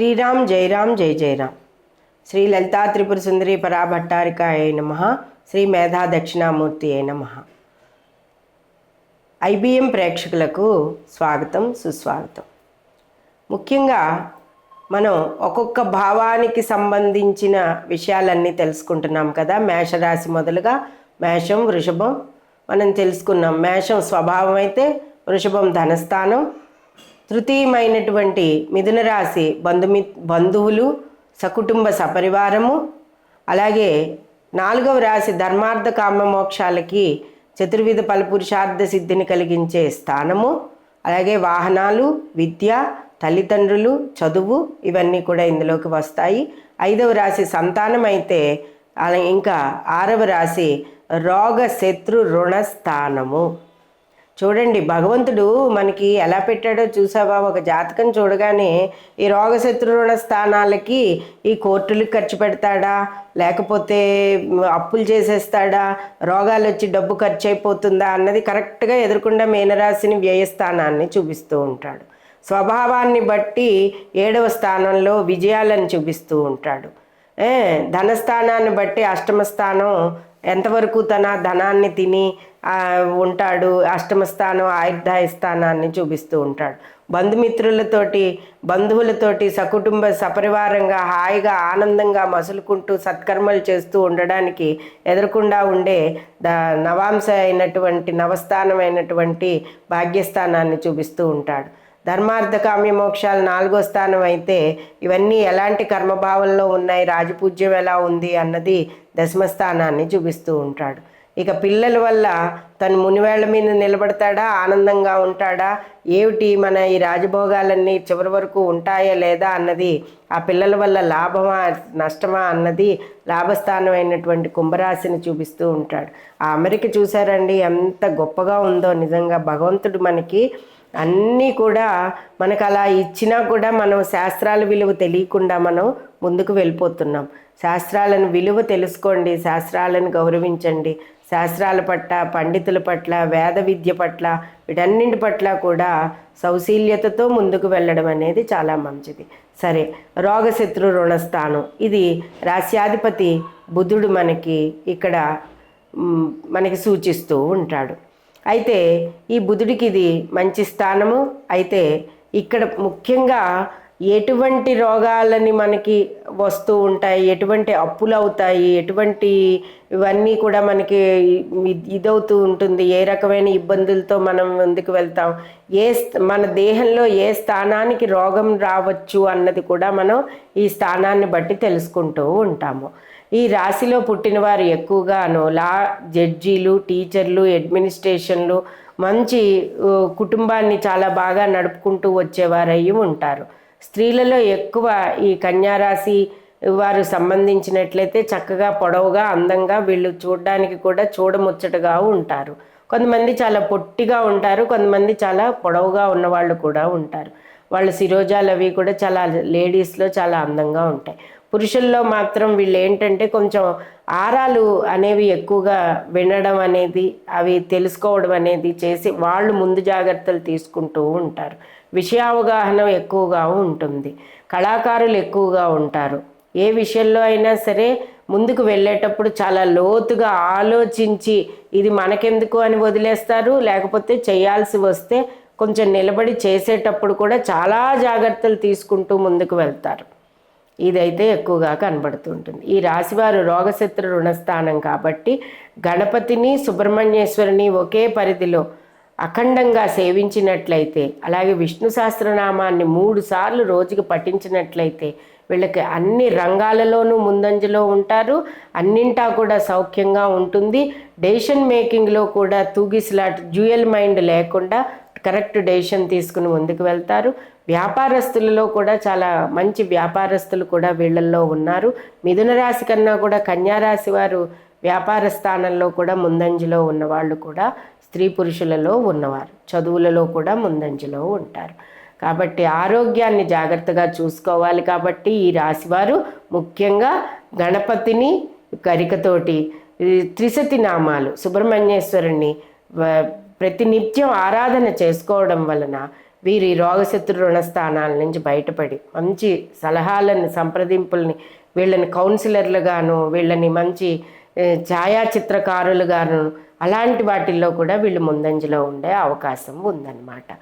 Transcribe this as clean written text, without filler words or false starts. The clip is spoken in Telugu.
శ్రీరామ్ జై రామ్ జై జై రామ్. శ్రీ లలితా త్రిపుర సుందరి పరాభట్టారికాయ నమః. శ్రీ మేధా దక్షిణామూర్తి అయి నమః. ఐబిఎం ప్రేక్షకులకు స్వాగతం, సుస్వాగతం. ముఖ్యంగా మనం ఒక్కొక్క భావానికి సంబంధించిన విషయాలన్నీ తెలుసుకుంటున్నాం కదా. మేషరాశి మొదలుగా మేషం, వృషభం మనం తెలుసుకున్నాం. మేషం స్వభావం అయితే, వృషభం ధనస్థానం, తృతీయమైనటువంటి మిథున రాశి బంధువులు, సకుటుంబ సపరివారము, అలాగే 4వ రాశి ధర్మార్థ కామ మోక్షాలకి చతుర్విధ ఫలపురుషార్థ సిద్ధిని కలిగించే స్థానము, అలాగే వాహనాలు, విద్య, తల్లిదండ్రులు, చదువు ఇవన్నీ కూడా ఇందులోకి వస్తాయి. 5వ రాశి సంతానం అయితే, అలా ఇంకా 6వ రాశి రోగ శత్రు రుణ స్థానము. చూడండి, భగవంతుడు మనకి ఎలా పెట్టాడో చూసావా? ఒక జాతకం చూడగానే ఈ రోగశత్రు రుణ స్థానాలకి ఈ కోర్టులకు ఖర్చు పెడతాడా, లేకపోతే అప్పులు చేసేస్తాడా, రోగాలు వచ్చి డబ్బు ఖర్చు అయిపోతుందా అన్నది కరెక్ట్గా ఎదుర్కొండా మీనరాశిని వ్యయస్థానాన్ని చూపిస్తూ ఉంటాడు. స్వభావాన్ని బట్టి 7వ స్థానంలో విజయాలను చూపిస్తూ ఉంటాడు. ధనస్థానాన్ని బట్టి 8వ స్థానం ఎంతవరకు తన ధనాన్ని తిని ఉంటాడు. 8వ స్థానం ఆయుర్దాయ స్థానాన్ని చూపిస్తూ ఉంటాడు. బంధువులతోటి సకుటుంబ సపరివారంగా హాయిగా ఆనందంగా మసులుకుంటూ సత్కర్మలు చేస్తూ ఉండడానికి ఎదురకుండా ఉండే నవాంశ అయినటువంటి నవస్థానమైనటువంటి భాగ్యస్థానాన్ని చూపిస్తూ ఉంటాడు. ధర్మార్థ కామ్య మోక్షాలు 4వ స్థానం అయితే ఇవన్నీ ఎలాంటి కర్మభావంలో ఉన్నాయి, రాజపూజ్యం ఎలా ఉంది అన్నది 10వ స్థానాన్ని చూపిస్తూ ఉంటాడు. ఇక పిల్లల వల్ల తను మునివేళ్ల మీద నిలబడతాడా, ఆనందంగా ఉంటాడా, ఏమిటి మన ఈ రాజభోగాలన్నీ చివరి వరకు ఉంటాయా లేదా అన్నది, ఆ పిల్లల వల్ల లాభమా నష్టమా అన్నది లాభస్థానం అయినటువంటి కుంభరాశిని చూపిస్తూ ఉంటాడు. ఆ అమెరిక చూసారండి ఎంత గొప్పగా ఉందో. నిజంగా భగవంతుడు మనకి అన్నీ కూడా మనకు అలా ఇచ్చినా కూడా మనం శాస్త్రాల విలువ తెలియకుండా మనం ముందుకు వెళ్ళిపోతున్నాం. శాస్త్రాలను విలువ తెలుసుకోండి, శాస్త్రాలను గౌరవించండి. శాస్త్రాల పట్ల, పండితుల పట్ల, వేద విద్య పట్ల, వీటన్నింటి పట్ల కూడా సౌశీల్యతతో ముందుకు వెళ్ళడం అనేది చాలా మంచిది. సరే, రోగశత్రు రుణస్థానం ఇది రాశ్యాధిపతి బుధుడు మనకి సూచిస్తూ ఉంటాడు. అయితే ఈ బుధుడికి ఇది మంచి స్థానము. అయితే ఇక్కడ ముఖ్యంగా ఎటువంటి రోగాలని మనకి వస్తూ ఉంటాయి, ఎటువంటి అప్పులు అవుతాయి, ఎటువంటి ఇవన్నీ కూడా మనకి ఇదవుతూ ఉంటుంది, ఏ రకమైన ఇబ్బందులతో మనం ముందుకు వెళ్తాం, మన దేహంలో ఏ స్థానానికి రోగం రావచ్చు అన్నది కూడా మనం ఈ స్థానాన్ని బట్టి తెలుసుకుంటూ ఉంటాము. ఈ రాశిలో పుట్టిన వారు ఎక్కువగాను జడ్జీలు, టీచర్లు, అడ్మినిస్ట్రేషన్లు, మంచి కుటుంబాన్ని చాలా బాగా నడుపుకుంటూ వచ్చేవారయ్యి ఉంటారు. స్త్రీలలో ఎక్కువ ఈ కన్యారాశి వారు సంబంధించినట్లయితే చక్కగా పొడవుగా అందంగా వీళ్ళు చూడడానికి కూడా చూడముచ్చటగా ఉంటారు. కొంతమంది చాలా పొట్టిగా ఉంటారు, కొంతమంది చాలా పొడవుగా ఉన్నవాళ్ళు కూడా ఉంటారు. వాళ్ళ శిరోజాలు అవి కూడా చాలా లేడీస్లో చాలా అందంగా ఉంటాయి. పురుషుల్లో మాత్రం వీళ్ళు ఏంటంటే కొంచెం ఆరాలు అనేవి ఎక్కువగా వినడం అనేది, అవి తెలుసుకోవడం అనేది చేసి వాళ్ళు ముందు జాగ్రత్తలు తీసుకుంటూ ఉంటారు. విషయావగాహన ఎక్కువగా ఉంటుంది. కళాకారులు ఎక్కువగా ఉంటారు. ఏ విషయంలో అయినా సరే ముందుకు వెళ్ళేటప్పుడు చాలా లోతుగా ఆలోచించి ఇది మనకెందుకు అని వదిలేస్తారు. లేకపోతే చేయాల్సి వస్తే కొంచెం నిలబడి చేసేటప్పుడు కూడా చాలా జాగ్రత్తలు తీసుకుంటూ ముందుకు వెళ్తారు. ఇదైతే ఎక్కువగా కనబడుతుంటుంది. ఈ రాశివారు రోగశత్రు రుణస్థానం కాబట్టి గణపతిని, సుబ్రహ్మణ్యేశ్వరిని ఒకే పరిధిలో అఖండంగా సేవించినట్లయితే, అలాగే విష్ణు సహస్రనామాన్ని 3 సార్లు రోజుకి పఠించినట్లయితే వీళ్ళకి అన్ని రంగాలలోనూ ముందంజలో ఉంటారు. అన్నింటా కూడా సౌఖ్యంగా ఉంటుంది. డెసిషన్ మేకింగ్లో కూడా తూగిసలాట్, డ్యూయల్ మైండ్ లేకుండా కరెక్ట్ డెసిషన్ తీసుకుని ముందుకు వెళ్తారు. వ్యాపారస్తులలో కూడా చాలా మంచి వ్యాపారస్తులు కూడా వీళ్ళల్లో ఉన్నారు. మిథున రాశి కన్నా కూడా కన్యారాశి వారు వ్యాపార స్థానంలో కూడా ముందంజలో ఉన్నవాళ్ళు కూడా స్త్రీ పురుషులలో ఉన్నవారు. చదువులలో కూడా ముందంజలో ఉంటారు. కాబట్టి ఆరోగ్యాన్ని జాగ్రత్తగా చూసుకోవాలి. కాబట్టి ఈ రాశివారు ముఖ్యంగా గణపతిని గరికతోటి త్రిశతి నామాలు, సుబ్రహ్మణ్యేశ్వరుణ్ణి ప్రతినిత్యం ఆరాధన చేసుకోవడం వలన వీరి రోగశత్రు రుణ స్థానాల నుంచి బయటపడి మంచి సలహాలను సంప్రదింపుల్ని వీళ్ళని కౌన్సిలర్లుగాను వీళ్ళని మంచి ఛాయాచిత్రకారులుగాను అలాంటి వాటిల్లో కూడా వీళ్ళు ముందంజలో ఉండే అవకాశం ఉందన్నమాట.